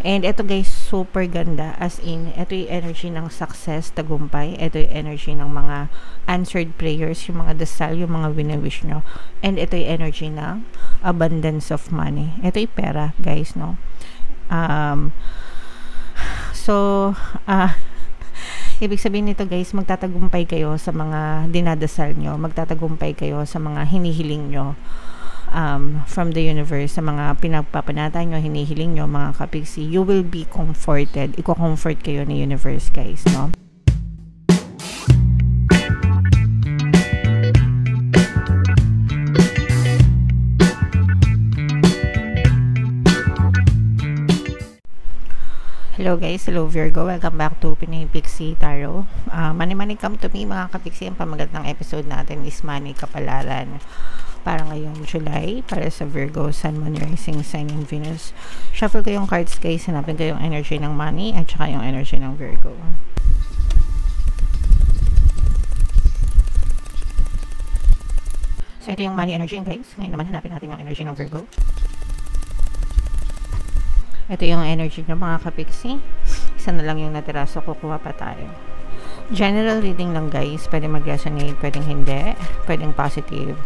And ito guys, super ganda. As in, ito yung energy ng success, tagumpay. Ito yung energy ng mga answered prayers, yung mga dasal, yung mga wini-wish nyo. And ito yung energy ng abundance of money. Ito yung pera, guys, no? Ibig sabihin nito guys, magtatagumpay kayo sa mga dinadasal nyo. Magtatagumpay kayo sa mga hinihiling nyo. From the universe, sa mga pinagpapanata nyo, hinihiling nyo, mga kapigsi, you will be comforted. Iko-comfort kayo ni universe, guys, no? Hello guys, hello Virgo, welcome back to Pinoy Pixie Tarot. Money come to me mga kapixie. Ang pamagat ng episode natin is Money Kapalaran para ngayong July, para sa Virgo, Sun, Moon, Rising, Sign, and Venus. Shuffle ko yung cards guys, hanapin ko yung energy ng money at saka yung energy ng Virgo. So ito yung money energy guys. Ngayon naman hanapin natin yung energy ng Virgo. Ito yung energy ng mga kapixie. Isa na lang yung natira, so kukuha pa tayo. General reading lang guys. Pwede mag-resonate, pwedeng hindi. Pwedeng positive,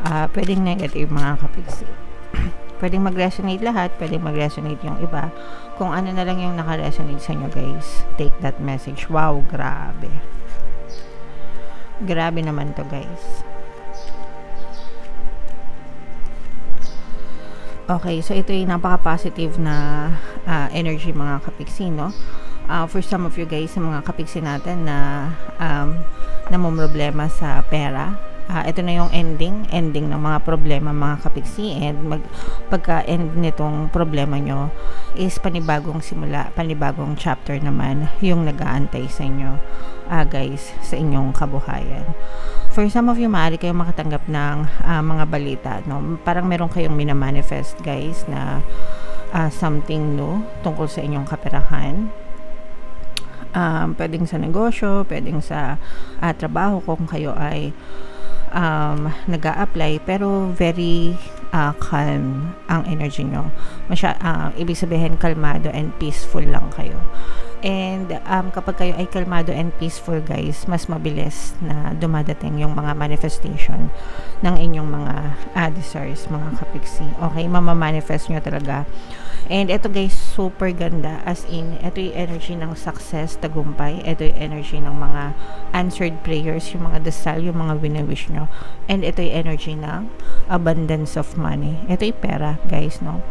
pwedeng negative mga kapixie. Pwedeng mag-resonate lahat, pwedeng mag-resonate yung iba. Kung ano na lang yung naka-resonate sa inyo guys, take that message. Wow, grabe. Grabe naman to guys. Okay, so ito yung napaka-positive na energy mga kapixie, no? For some of you guys, sa mga kapixie natin na namumroblema sa pera, ito na yung ending ng mga problema mga kapixie. And pagka-end nitong problema nyo is panibagong simula, panibagong chapter naman yung nag-aantay sa inyo, guys, sa inyong kabuhayan. For some of you, maaari kayong makatanggap ng mga balita, no? Parang meron kayong minamanifest, guys, na something new tungkol sa inyong kaperahan. Pwedeng sa negosyo, pwedeng sa trabaho kung kayo ay nag-a-apply, pero very calm ang energy nyo. Ibig sabihin, kalmado and peaceful lang kayo. And kapag kayo ay kalmado and peaceful guys, mas mabilis na dumadating yung mga manifestation ng inyong mga desires mga kapixie. Okay, mamamanifest nyo talaga. And ito guys, super ganda. As in, ito yung energy ng success, tagumpay. Ito yung energy ng mga answered prayers, yung mga dasal, yung mga wini-wish nyo. And ito yung energy ng abundance of money. Ito yung pera guys, no?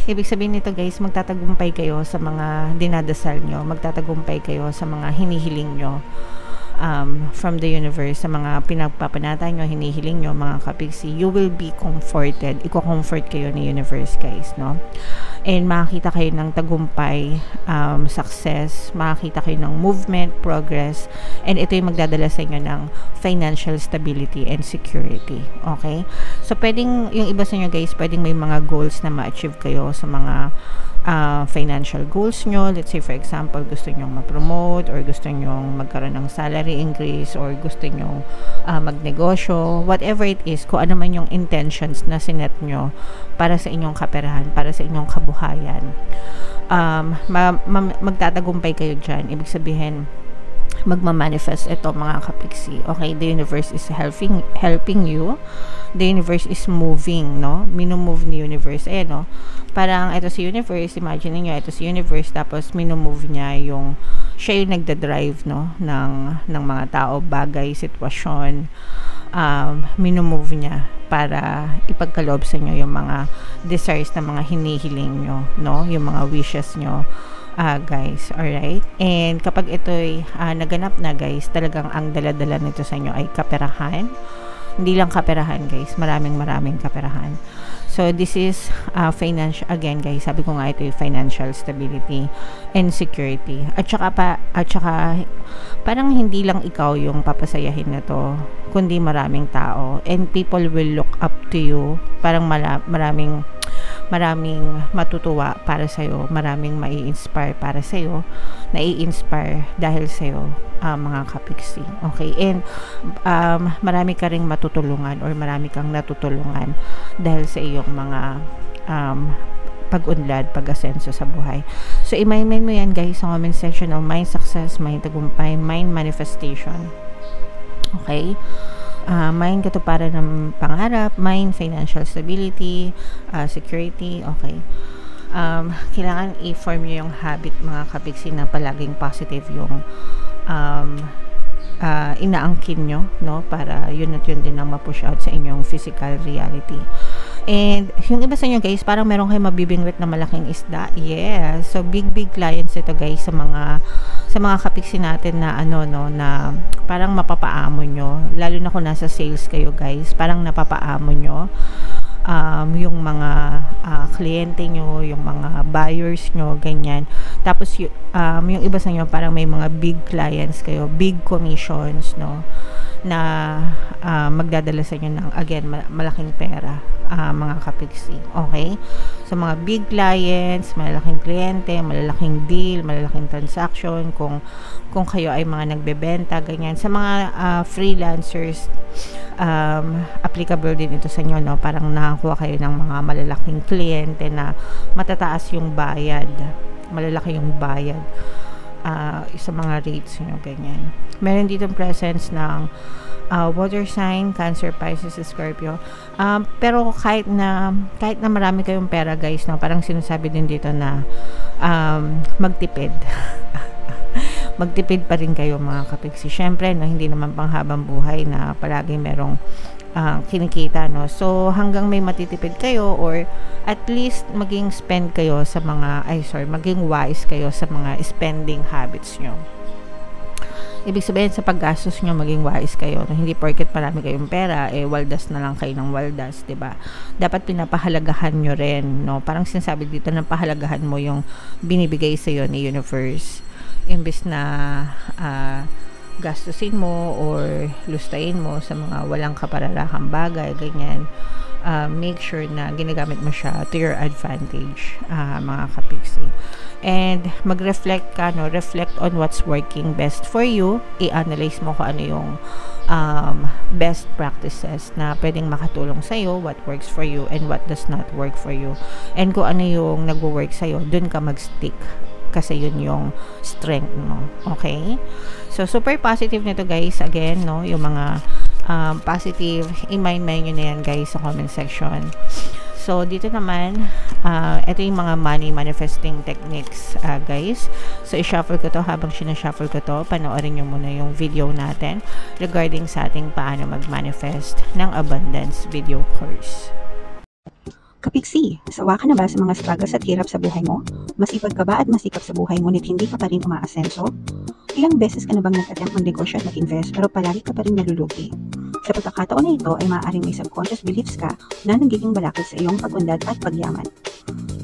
Ibig sabihin nito guys, magtatagumpay kayo sa mga dinadasal nyo, magtatagumpay kayo sa mga hinihiling nyo from the universe, sa mga pinagpapanata nyo, hinihiling nyo mga kapixie. You will be comforted. Iko-comfort kayo ni universe guys, no? And makakita kayo ng tagumpay, success, makakita kayo ng movement, progress, and ito yung magdadala sa inyo ng financial stability and security. Okay? So, pwedeng, yung iba sa inyo guys, pwedeng may mga goals na ma-achieve kayo sa mga financial goals nyo. Let's say for example, gusto nyo ma-promote or gusto nyo magkaroon ng salary increase or gusto nyo magnegosyo, whatever it is, kung ano man yung intentions na sinet nyo para sa inyong kaperahan, para sa inyong kabuhayan, magtatagumpay kayo dyan. Ibig sabihin, magmamanifest ito mga kapixie. Okay, the universe is helping you. The universe is moving, no? Minumove ni universe. No? Parang ito si universe, imagine niyo ito si universe, tapos minumove niya siya yung nagda-drive, no? ng mga tao, bagay, sitwasyon. Minumove niya para ipagkaloob sa inyo yung mga desires na mga hinihiling nyo, no? Yung mga wishes nyo. Guys, alright? And kapag ito'y naganap na guys, talagang ang dala-dala nito sa inyo ay kaperahan. Hindi lang kaperahan guys, maraming kaperahan. So this is financial, again guys, sabi ko nga ito yung financial stability and security. At saka parang hindi lang ikaw yung papasayahin na to, kundi maraming tao, and people will look up to you. Parang maraming matutuwa para sa'yo, maraming mai-inspire para sa'yo, nai-inspire dahil sa'yo, mga kapiksi. Okay? And marami ka ring matutulungan or marami kang natutulungan dahil sa iyong mga pag-unlad, pag-asenso sa buhay. So, i-mind mo yan guys sa comment section of mind success, mind tagumpay, mind manifestation. Okay? Mind katuparan ng pangarap, mind financial stability, security. Okay. Kailangan i-form nyo yung habit, mga kapiksi, na palaging positive yung inaangkin nyo, no? Para yun at yun din ang ma-push out sa inyong physical reality. And yung iba sa inyo guys, parang meron kayo mabibingwit na malaking isda. Yes. So big clients ito guys sa mga kapiksi natin na na parang mapapaamon nyo. Lalo na kung nasa sales kayo guys, parang napapaamon nyo yung mga kliyente nyo, yung mga buyers nyo, ganyan. Tapos yung iba sa inyo parang may mga big clients kayo, big commissions, no, na magdadala sa inyo ng, again, malaking pera, mga kapiksi. Okay? So, mga big clients, malalaking kliyente, malalaking deal, malalaking transaction, kung kayo ay mga nagbebenta, ganyan. Sa mga freelancers, applicable din ito sa inyo, no? Parang nakakuha kayo ng mga malalaking kliyente na matataas yung bayad, malalaki yung bayad sa mga rates nyo, ganyan. Meron dito presence ng water sign, Cancer, Pisces, Scorpio. Pero kahit na marami kayong pera guys, no, parang sinasabi din dito na magtipid. Magtipid pa rin kayo, mga kapiksi. Syempre, no, hindi naman panghabang buhay na palagi merong kinikita, no. So hanggang may matitipid kayo, or at least maging spend kayo sa maging wise kayo sa mga spending habits nyo. Ibig sabihin, sa paggastos nyo, maging wise kayo, no? Hindi porket marami kayong pera, waldas na lang kayo ng waldas, diba? Dapat pinapahalagahan nyo rin, no? Parang sinasabi dito na pahalagahan mo yung binibigay sa'yo ni universe, imbis na gastusin mo or lustayin mo sa mga walang kapararahang bagay, ganyan. Make sure na ginagamit mo siya to your advantage, mga kapiksi. And mag-reflect ka, no? Reflect on what's working best for you. I-analyze mo kung ano yung best practices na pwedeng makatulong sa'yo, what works for you and what does not work for you. And kung ano yung nagwo-work sa'yo, dun ka mag-stick, kasi yun yung strength mo. Okay? So, super positive nito guys. Again, no? Yung mga positive, i-mind nyo na yan guys sa comment section. So, dito naman, ito yung mga money manifesting techniques, guys. So, i-shuffle ko to. Habang sinashuffle ko to, panoorin nyo muna yung video natin regarding sa ating paano mag-manifest ng abundance video course. Kapiksi, sawa ka na ba sa mga struggles at hirap sa buhay mo? Masipag ka ba at masikap sa buhay ngunit hindi ka pa rin umaasenso? Ilang beses ka na bang nag-attempt mag-negosyo at mag-invest pero palagi ka pa rin nalulugi? Sa pagkakataon na ito ay maaaring may subconscious beliefs ka na nagiging balakid sa iyong pag-unlad at pagyaman.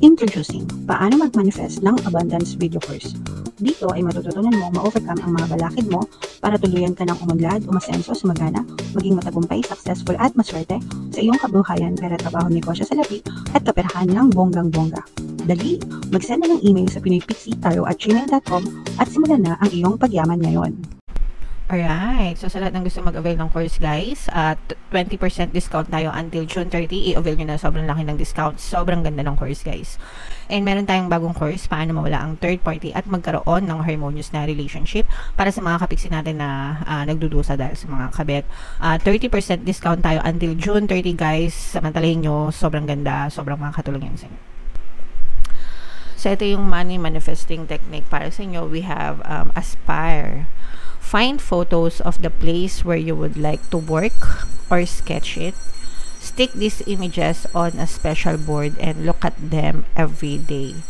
Introducing, paano mag-manifest ng abundance video course. Dito ay matututunan mo ma-overcome ang mga balakid mo para tuluyan ka ng umunlad, umasenso, sumagana, maging matagumpay, successful at maswerte sa iyong kabuhayan, pera, trabaho, negosyo sa lapi at kaperahan ng bonggang-bongga. Dali, mag-send na ng email sa pinoypixitaro@gmail.com at simulan na ang iyong pagyaman ngayon. Alright, so sa lahat ng gusto mag-avail ng course guys, 20% discount tayo until June 30. I-avail nyo na, sobrang laki ng discount. Sobrang ganda ng course guys. And meron tayong bagong course, paano mawala ang third party at magkaroon ng harmonious na relationship para sa mga kapiksi natin na nagdudusa dahil sa mga kabet. 30% discount tayo until June 30 guys. Samantalahin nyo, sobrang ganda, sobrang makakatulong yan sa inyo. So ito yung money manifesting technique para sa inyo. We have Aspire. Find photos of the place where you would like to work or sketch it. Stick these images on a special board and look at them every day.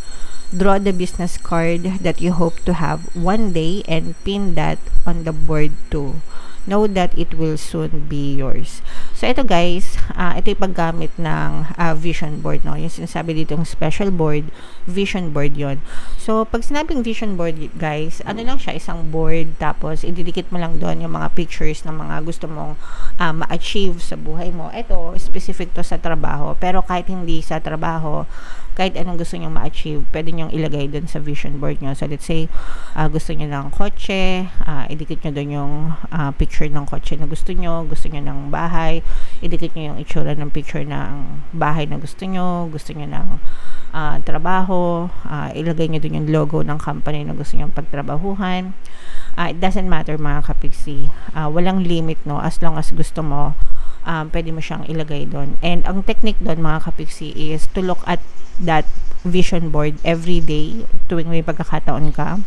Draw the business card that you hope to have one day and pin that on the board too. Know that it will soon be yours. So, ito guys, ito yung paggamit ng vision board, no? Yung sinasabi dito yung special board, vision board yon. So, pag sinabing vision board, guys, ano lang siya, isang board, tapos ididikit mo lang doon yung mga pictures ng mga gusto mong ma-achieve sa buhay mo. Ito, specific to sa trabaho, pero kahit hindi sa trabaho, kahit anong gusto nyo ma-achieve, pwede nyo ilagay dun sa vision board nyo. So, let's say, gusto nyo ng kotse, idikit nyo dun yung picture ng kotse na gusto nyo ng bahay, idikit nyo yung itsura ng picture ng bahay na gusto nyo ng trabaho, ilagay nyo dun yung logo ng company na gusto nyo pagtrabahuhan. It doesn't matter mga kapiksi. Walang limit, no? As long as gusto mo, pwede mo siyang ilagay doon. And ang technique doon mga kapiksi is to look at that vision board every day tuwing may pagkakataon ka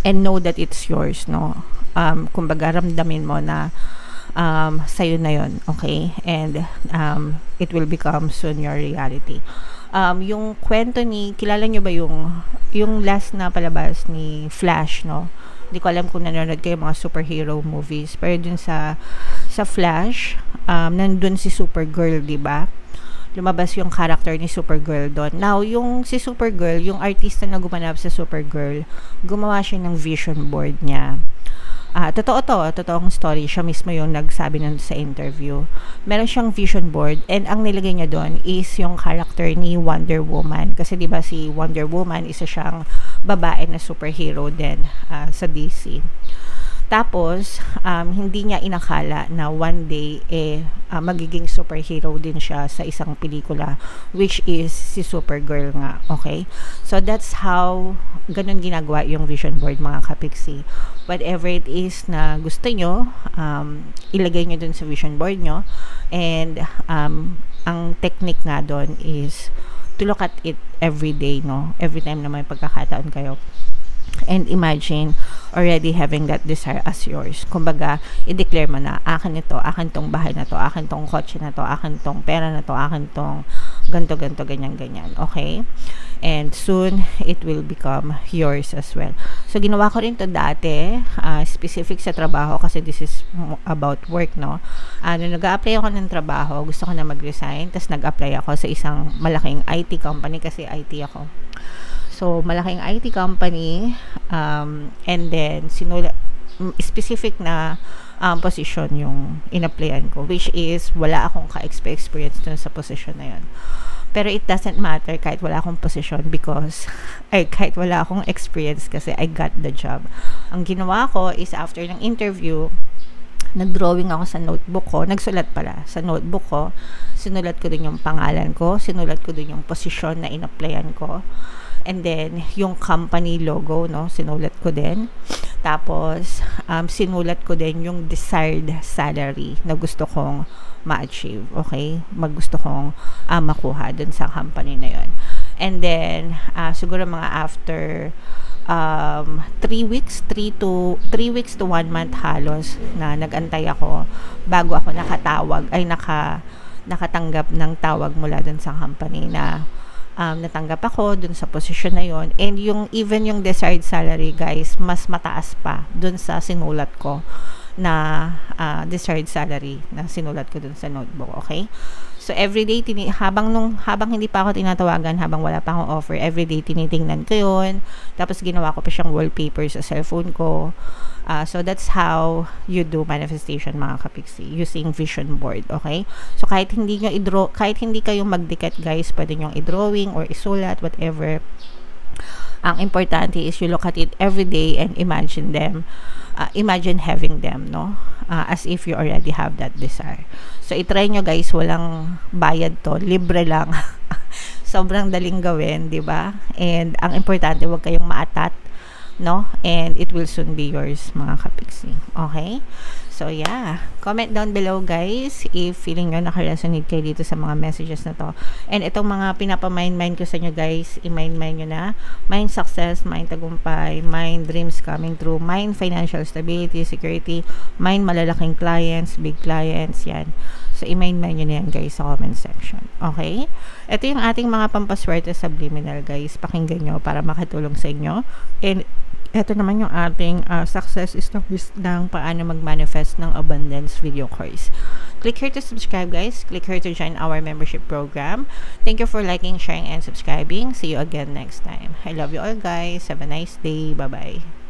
and know that it's yours, no? Kumbaga ramdamin mo na sa'yo na yun, okay? And it will become soon your reality. Yung kwento kilala nyo ba yung last na palabas ni Flash, no? Hindi ko alam kung nanonood kayo mga superhero movies, pero dun sa Flash, nandun si Supergirl, di ba? Lumabas yung character ni Supergirl doon. Now, yung si Supergirl, yung artista na gumanap sa Supergirl, gumawa siya ng vision board niya. Totoong story. Siya mismo yung nagsabi nun sa interview. Meron siyang vision board and ang nilagay niya doon is yung character ni Wonder Woman. Kasi diba si Wonder Woman, isa siyang babae na superhero din sa DC. Tapos, hindi niya inakala na one day, magiging superhero din siya sa isang pelikula, which is si Supergirl nga, okay? So, that's how, ganun ginagawa yung vision board, mga kapiksi. Whatever it is na gusto nyo, ilagay nyo dun sa vision board nyo, and, ang technique nga dun is to look at it every day, no? Every time na may pagkakataon kayo. And imagine already having that desire as yours. Kumbaga, i-declare mo na, akin ito, akin tong bahay na to, akin tong kotse na to, akin tong pera na to, akin tong ganto, ganyan. Okay? And soon, it will become yours as well. So, ginawa ko rin to dati, specific sa trabaho, kasi this is about work, no? Nung nag-a-apply ako ng trabaho, gusto ko na mag-resign, tapos nag-apply ako sa isang malaking IT company, kasi IT ako. So, malaking IT company, and then, specific na position yung in-applyan ko, which is, wala akong ka-experience dun sa position na yun. Pero it doesn't matter kahit wala akong position because, kahit wala akong experience kasi I got the job. Ang ginawa ko is, after ng interview, nag-drawing ako sa notebook ko, nagsulat pala sa notebook ko, sinulat ko din yung pangalan ko, sinulat ko din yung position na in-applyan ko. And then, yung company logo, no, sinulat ko din. Tapos, sinulat ko din yung desired salary na gusto kong ma-achieve, okay? Gusto kong makuha dun sa company na yun. And then, siguro mga after 3 weeks to 1 month halos na nag-antay ako bago ako nakatanggap ng tawag mula dun sa company na natanggap ako dun sa position na yon. And even yung desired salary, guys, mas mataas pa dun sa sinulat ko na desired salary na sinulat ko dun sa notebook, okay? So, everyday, habang hindi pa ako tinatawagan, habang wala pa akong offer, everyday tinitingnan ko yun. Tapos, ginawa ko pa siyang wallpaper sa cellphone ko. So, that's how you do manifestation, mga kapiksi, using vision board, okay? So, kahit hindi kayo magdikit, guys, pwede nyo i-drawing or isulat, whatever. Ang importante is you look at it every day and imagine having them, no? As if you already have that desire. So, itry nyo, guys, walang bayad to, libre lang. Sobrang daling gawin, di ba? And ang importante, huwag kayong maatat, no? And it will soon be yours, mga kapiksi. Okay? So, yeah. Comment down below, guys, if feeling nyo nakaresonate kayo dito sa mga messages na to. And itong mga pinapamind ko sa inyo, guys, i-mind nyo na. Mind success, mind tagumpay, mind dreams coming true, mind financial stability, security, mind malalaking clients, big clients, yan. So, i-mind nyo na yan, guys, sa comment section. Okay? Ito yung ating mga pampaswerte subliminal, guys. Pakinggan nyo para makatulong sa inyo. And ito naman yung ating success stories ng paano mag-manifest ng abundance video course. Click here to subscribe, guys. Click here to join our membership program. Thank you for liking, sharing, and subscribing. See you again next time. I love you all, guys. Have a nice day. Bye-bye.